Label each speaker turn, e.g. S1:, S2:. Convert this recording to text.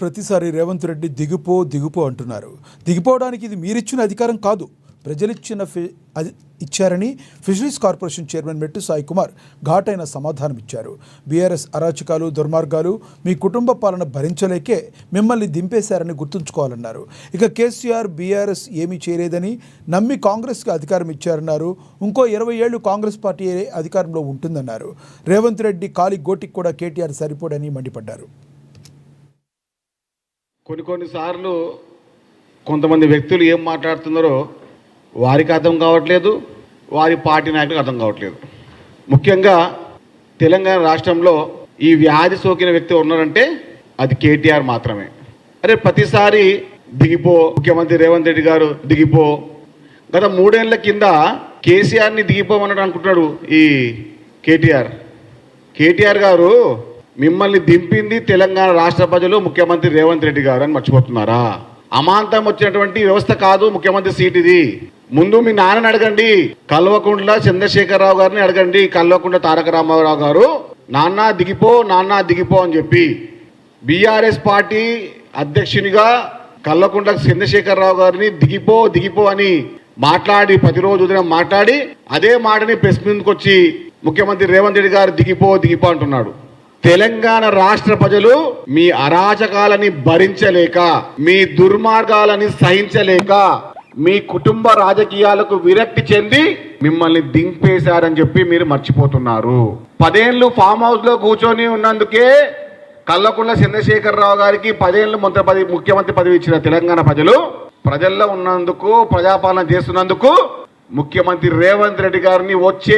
S1: ప్రతిసారి రేవంత్ రెడ్డి దిగిపో అంటున్నారు. దిగిపోవడానికి ఇది మీరిచ్చిన అధికారం కాదు, ప్రజలిచ్చిన ఇచ్చారని ఫిషరీస్ కార్పొరేషన్ చైర్మన్ మెట్టు సాయి కుమార్ ఘాటైన సమాధానం ఇచ్చారు. బీఆర్ఎస్ అరాచకాలు దుర్మార్గాలు మీ కుటుంబ పాలన భరించలేకే మిమ్మల్ని దింపేశారని గుర్తుంచుకోవాలన్నారు. ఇక కేసీఆర్ బీఆర్ఎస్ ఏమీ చేయలేదని నమ్మి కాంగ్రెస్కి అధికారం ఇచ్చారన్నారు. ఇంకో 20 ఏళ్లు కాంగ్రెస్ పార్టీ అధికారంలో ఉంటుందన్నారు. రేవంత్ రెడ్డి కాలి గోటికి కూడా కేటీఆర్ సరిపోడని మండిపడ్డారు.
S2: కొన్నిసార్లు కొంతమంది వ్యక్తులు ఏం మాట్లాడుతున్నారో వారికి అర్థం కావట్లేదు, వారి పార్టీ నాయకులకు అర్థం కావట్లేదు. ముఖ్యంగా తెలంగాణ రాష్ట్రంలో ఈ వ్యాధి సోకిన వ్యక్తి ఉన్నారంటే అది కేటీఆర్ మాత్రమే. అరే ప్రతిసారి దిగిపో, ముఖ్యమంత్రి రేవంత్ రెడ్డి గారు దిగిపో. గత 3 ఏళ్ల కింద కేసీఆర్ని దిగిపోమన్నాడు అనుకుంటున్నాడు ఈ కేటీఆర్ గారు. మిమ్మల్ని దింపింది తెలంగాణ రాష్ట్ర ప్రజలు, ముఖ్యమంత్రి రేవంత్ రెడ్డి గారు అని మర్చిపోతున్నారా? అమాంతం వచ్చినటువంటి వ్యవస్థ కాదు ముఖ్యమంత్రి సీట్ ఇది. ముందు మీ నాన్నని అడగండి, కల్వకుంట్ల చంద్రశేఖరరావు గారిని అడగండి. కల్వకుంట్ల తారక రామారావు గారు నాన్న దిగిపో అని చెప్పి బీఆర్ఎస్ పార్టీ అధ్యక్షునిగా కల్వకుంట్ల చంద్రశేఖరరావు గారిని దిగిపో అని మాట్లాడి, ప్రతిరోజు ఉదయం మాట్లాడి అదే మాటని ప్రెస్ మీదకి వచ్చి ముఖ్యమంత్రి రేవంత్ రెడ్డి గారు దిగిపో అంటున్నాడు. తెలంగాణ రాష్ట్ర ప్రజలు మీ అరాచకాలని భరించలేక, మీ దుర్మార్గాలని సహించలేక, మీ కుటుంబ రాజకీయాలకు విరక్తి చెంది మిమ్మల్ని దింపేశారని చెప్పి మీరు మర్చిపోతున్నారు. 10 ఏళ్లు ఫామ్ హౌస్ లో కూర్చొని ఉన్నందుకే కల్వకుంట్ల చంద్రశేఖరరావు గారికి 10 ఏళ్లు ముఖ్యమంత్రి పదవి ఇచ్చిన తెలంగాణ ప్రజలు, ప్రజల్లో ఉన్నందుకు, ప్రజాపాలన చేస్తున్నందుకు ముఖ్యమంత్రి రేవంత్ రెడ్డి గారిని వచ్చే